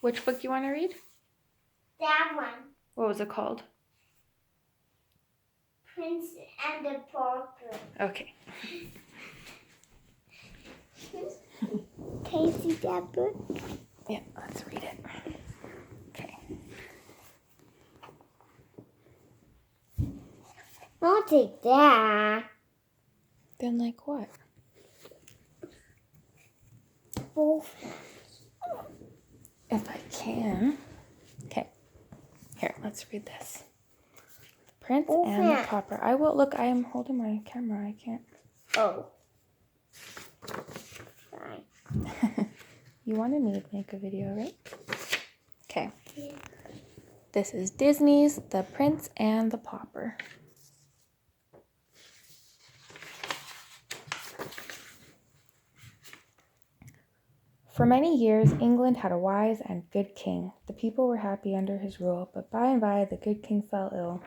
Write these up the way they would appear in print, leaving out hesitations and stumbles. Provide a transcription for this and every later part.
Which book you want to read? That one. What was it called? Prince and the Pauper. Okay. Can you see that book? Yeah, let's read it. Okay. I'll take that. Then like what? Both. If I can. Okay. Here, let's read this. The Prince and the Pauper. I will look. I am holding my camera. I can't. Oh. Fine. You wanted me to make a video, right? Okay. Yeah. This is Disney's The Prince and the Pauper. For many years, England had a wise and good king. The people were happy under his rule, but by and by the good king fell ill.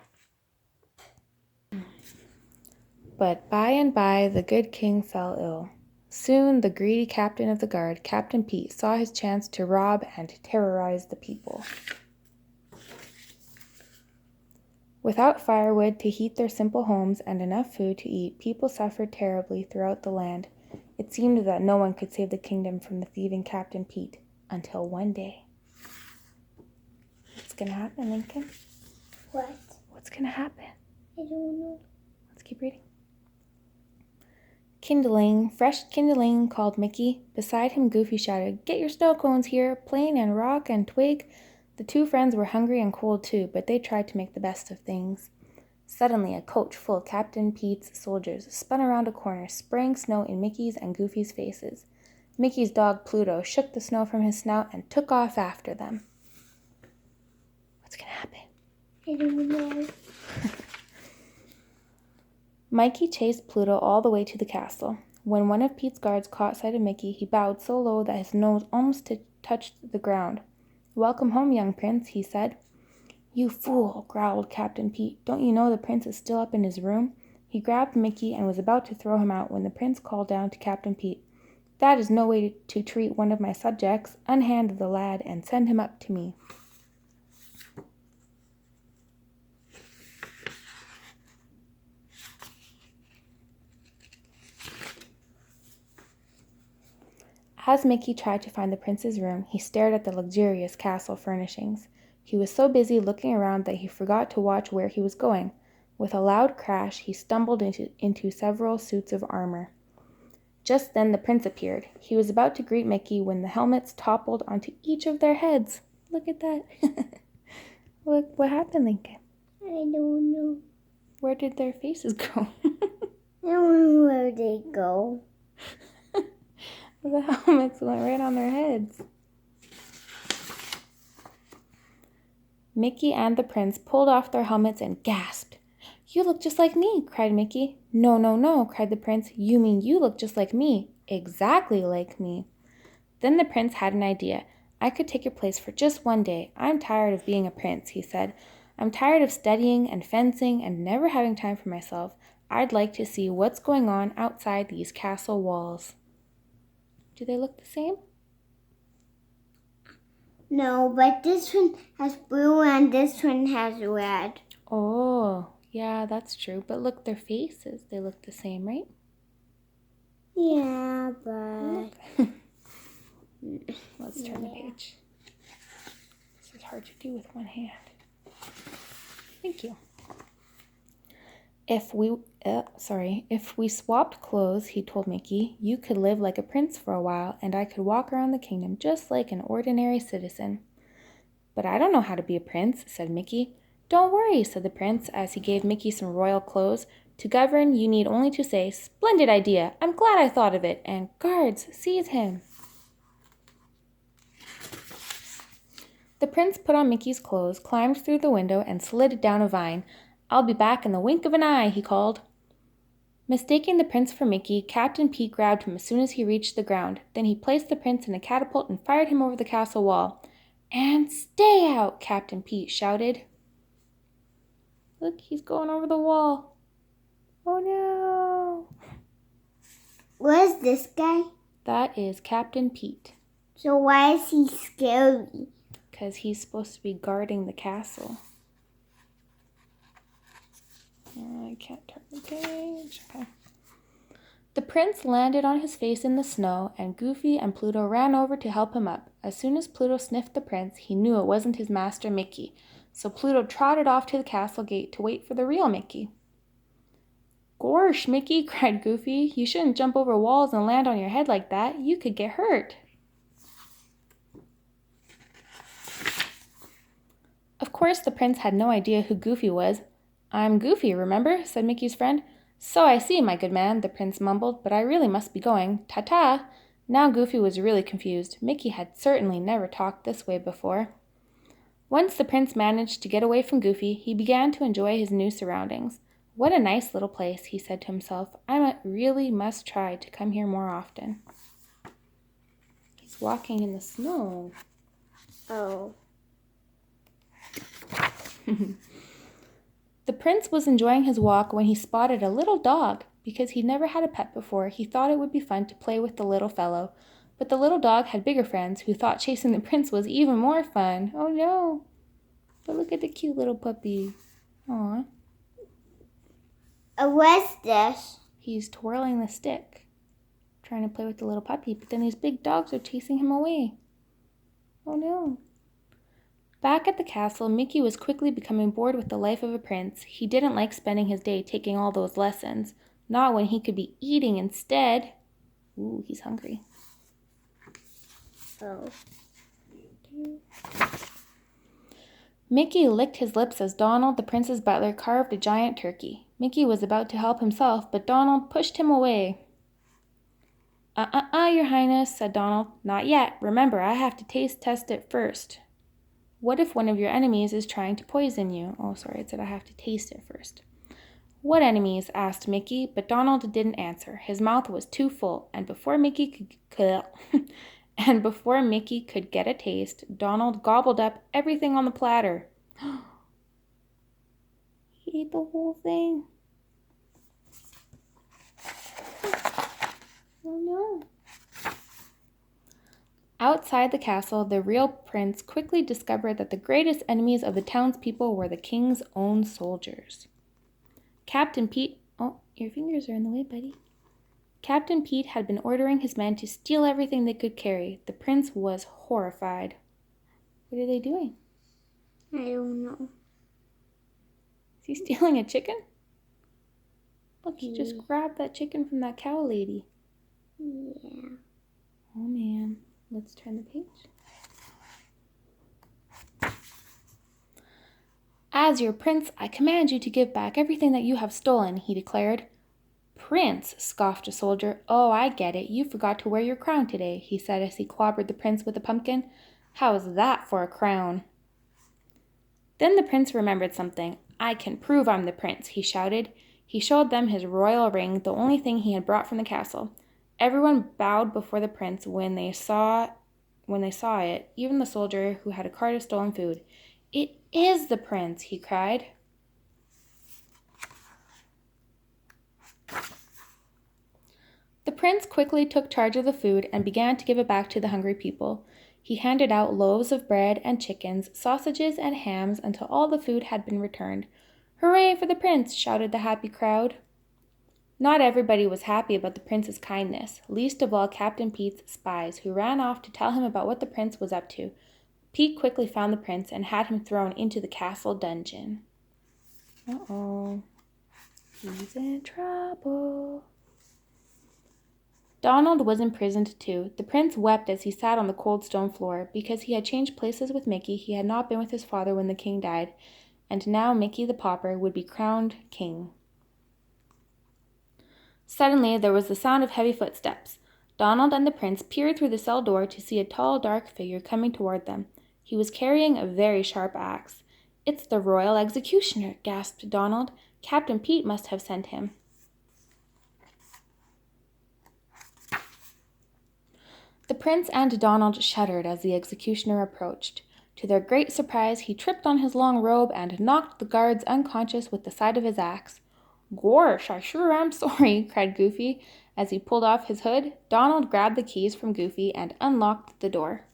Soon the greedy captain of the guard, Captain Pete, saw his chance to rob and terrorize the people. Without firewood to heat their simple homes and enough food to eat, people suffered terribly throughout the land. It seemed that no one could save the kingdom from the thieving Captain Pete, until one day. What's going to happen, Lincoln? What? What's going to happen? I don't know. Let's keep reading. Kindling, fresh kindling, called Mickey. Beside him, Goofy shouted, "Get your snow cones here, Plain and Rock and Twig." The two friends were hungry and cold too, but they tried to make the best of things. Suddenly, a coach full of Captain Pete's soldiers spun around a corner, spraying snow in Mickey's and Goofy's faces. Mickey's dog Pluto shook the snow from his snout and took off after them. What's going to happen? I don't know. Mikey chased Pluto all the way to the castle. When one of Pete's guards caught sight of Mickey, he bowed so low that his nose almost touched the ground. "Welcome home, young prince," he said. "You fool," growled Captain Pete. "Don't you know the prince is still up in his room?" He grabbed Mickey and was about to throw him out when the prince called down to Captain Pete, "That is no way to treat one of my subjects. Unhand the lad and send him up to me." As Mickey tried to find the prince's room, he stared at the luxurious castle furnishings. He was so busy looking around that he forgot to watch where he was going. With a loud crash, he stumbled into several suits of armor. Just then the prince appeared. He was about to greet Mickey when the helmets toppled onto each of their heads. Look at that. What happened, Lincoln? I don't know. Where did their faces go? I don't know where they go. The helmets went right on their heads. Mickey and the prince pulled off their helmets and gasped. "You look just like me," cried Mickey. "No, no, no," cried the prince. "You mean you look just like me. Exactly like me." Then the prince had an idea. "I could take your place for just one day. I'm tired of being a prince," he said. "I'm tired of studying and fencing and never having time for myself. I'd like to see what's going on outside these castle walls." Do they look the same? No, but this one has blue and this one has red. Oh, yeah, that's true. But look, their faces, they look the same, right? Yeah, but... Let's turn the page. This is hard to do with one hand. Thank you. If we swapped clothes, he told Mickey, "you could live like a prince for a while, and I could walk around the kingdom just like an ordinary citizen." "But I don't know how to be a prince," said Mickey. "Don't worry," said the prince, as he gave Mickey some royal clothes. "To govern, you need only to say, 'Splendid idea! I'm glad I thought of it!' and 'Guards, seize him!'" The prince put on Mickey's clothes, climbed through the window, and slid down a vine. "I'll be back in the wink of an eye," he called. Mistaking the prince for Mickey, Captain Pete grabbed him as soon as he reached the ground. Then he placed the prince in a catapult and fired him over the castle wall. "And stay out!" Captain Pete shouted. Look, he's going over the wall. Oh no! Where's this guy? That is Captain Pete. So why is he scary? because he's supposed to be guarding the castle. I can't turn the page. Okay. The prince landed on his face in the snow, and Goofy and Pluto ran over to help him up. As soon as Pluto sniffed the prince, he knew it wasn't his master Mickey, so Pluto trotted off to the castle gate to wait for the real Mickey. "Gorsh, Mickey," cried Goofy, "you shouldn't jump over walls and land on your head like that. You could get hurt." Of course, the prince had no idea who Goofy was. "I'm Goofy, remember?" said Mickey's friend. "So I see, my good man," the prince mumbled, "but I really must be going. Ta-ta!" Now Goofy was really confused. Mickey had certainly never talked this way before. Once the prince managed to get away from Goofy, he began to enjoy his new surroundings. "What a nice little place," he said to himself. "I really must try to come here more often." He's walking in the snow. Oh. The prince was enjoying his walk when he spotted a little dog. Because he'd never had a pet before, he thought it would be fun to play with the little fellow. But the little dog had bigger friends who thought chasing the prince was even more fun. Oh no! But look at the cute little puppy. Aw. What's this? He's twirling the stick, trying to play with the little puppy, but then these big dogs are chasing him away. Oh no. Back at the castle, Mickey was quickly becoming bored with the life of a prince. He didn't like spending his day taking all those lessons, not when he could be eating instead. Ooh, he's hungry. Oh. Mickey licked his lips as Donald, the prince's butler, carved a giant turkey. Mickey was about to help himself, but Donald pushed him away. Your Highness," said Donald. "Not yet. Remember, I have to taste test it first." "What if one of your enemies is trying to poison you?" Oh, sorry, it said I have to taste it first. "What enemies?" asked Mickey, but Donald didn't answer. His mouth was too full, and before Mickey could get a taste, Donald gobbled up everything on the platter. He ate the whole thing. Oh no. Outside the castle, the real prince quickly discovered that the greatest enemies of the townspeople were the king's own soldiers. Captain Pete... Oh, your fingers are in the way, buddy. Captain Pete had been ordering his men to steal everything they could carry. The prince was horrified. What are they doing? I don't know. Is he stealing a chicken? Look, he just grabbed that chicken from that cow lady. Yeah. Oh, man. Let's turn the page. "As your prince, I command you to give back everything that you have stolen," he declared. "Prince," scoffed a soldier. "Oh, I get it. You forgot to wear your crown today," he said as he clobbered the prince with a pumpkin. "How's that for a crown?" Then the prince remembered something. "I can prove I'm the prince," he shouted. He showed them his royal ring, the only thing he had brought from the castle. Everyone bowed before the prince when they saw it, even the soldier who had a cart of stolen food. "It is the prince," he cried. The prince quickly took charge of the food and began to give it back to the hungry people. He handed out loaves of bread and chickens, sausages and hams until all the food had been returned. "Hooray for the prince!" shouted the happy crowd. Not everybody was happy about the prince's kindness, least of all Captain Pete's spies, who ran off to tell him about what the prince was up to. Pete quickly found the prince and had him thrown into the castle dungeon. Uh-oh. He's in trouble. Donald was imprisoned too. The prince wept as he sat on the cold stone floor. Because he had changed places with Mickey, he had not been with his father when the king died, and now Mickey the Pauper would be crowned king. Suddenly, there was the sound of heavy footsteps. Donald and the prince peered through the cell door to see a tall, dark figure coming toward them. He was carrying a very sharp axe. "It's the royal executioner," gasped Donald. "Captain Pete must have sent him." The prince and Donald shuddered as the executioner approached. To their great surprise, he tripped on his long robe and knocked the guards unconscious with the side of his axe. "Gorsh, I sure am sorry," cried Goofy. As he pulled off his hood, Donald grabbed the keys from Goofy and unlocked the door.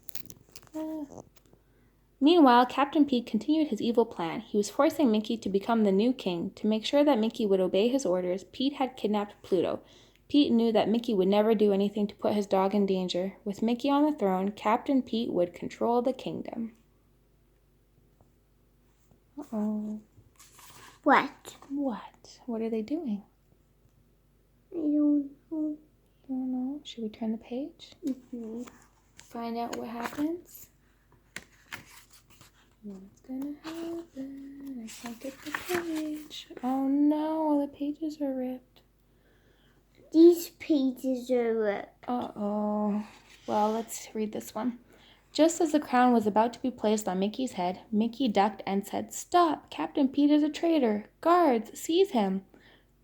Meanwhile, Captain Pete continued his evil plan. He was forcing Mickey to become the new king. To make sure that Mickey would obey his orders, Pete had kidnapped Pluto. Pete knew that Mickey would never do anything to put his dog in danger. With Mickey on the throne, Captain Pete would control the kingdom. Uh-oh. What? What? What are they doing? I don't know. I don't know. Should we turn the page? Mm-hmm. Find out what happens? What's gonna happen? I can't get the page. Oh no, the pages are ripped. These pages are ripped. Uh-oh. Well, let's read this one. Just as the crown was about to be placed on Mickey's head, Mickey ducked and said, "Stop! Captain Pete is a traitor! Guards, seize him!"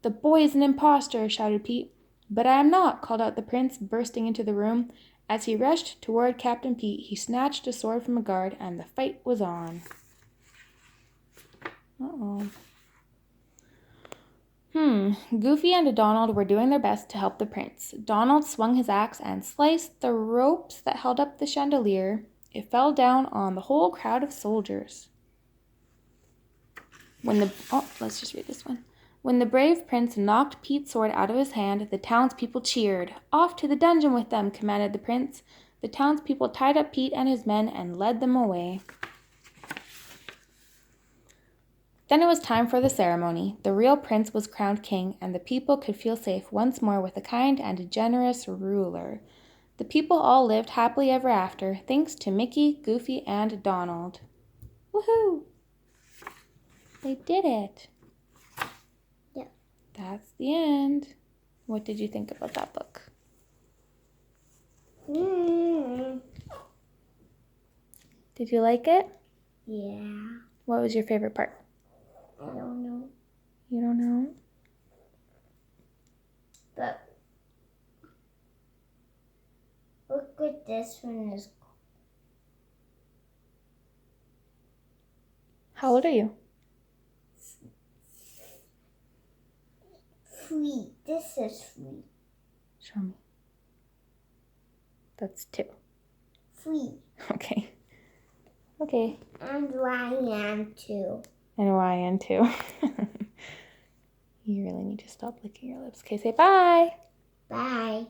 "The boy is an impostor!" shouted Pete. "But I am not!" called out the prince, bursting into the room. As he rushed toward Captain Pete, he snatched a sword from a guard, and the fight was on. Uh-oh. Goofy and Donald were doing their best to help the prince. Donald swung his axe and sliced the ropes that held up the chandelier. It fell down on the whole crowd of soldiers. Let's just read this one. When the brave prince knocked Pete's sword out of his hand, the townspeople cheered. "Off to the dungeon with them," commanded the prince. The townspeople tied up Pete and his men and led them away. Then it was time for the ceremony. The real prince was crowned king, and the people could feel safe once more with a kind and generous ruler. The people all lived happily ever after, thanks to Mickey, Goofy, and Donald. Woohoo! They did it. Yeah. That's the end. What did you think about that book? Did you like it? Yeah. What was your favorite part? I don't know. You don't know? But look what this one is. How old are you? 3. This is 3. Show me. That's 2. 3. Okay. Okay. And Ryan too. And Ryan too. You really need to stop licking your lips. Okay, say bye. Bye.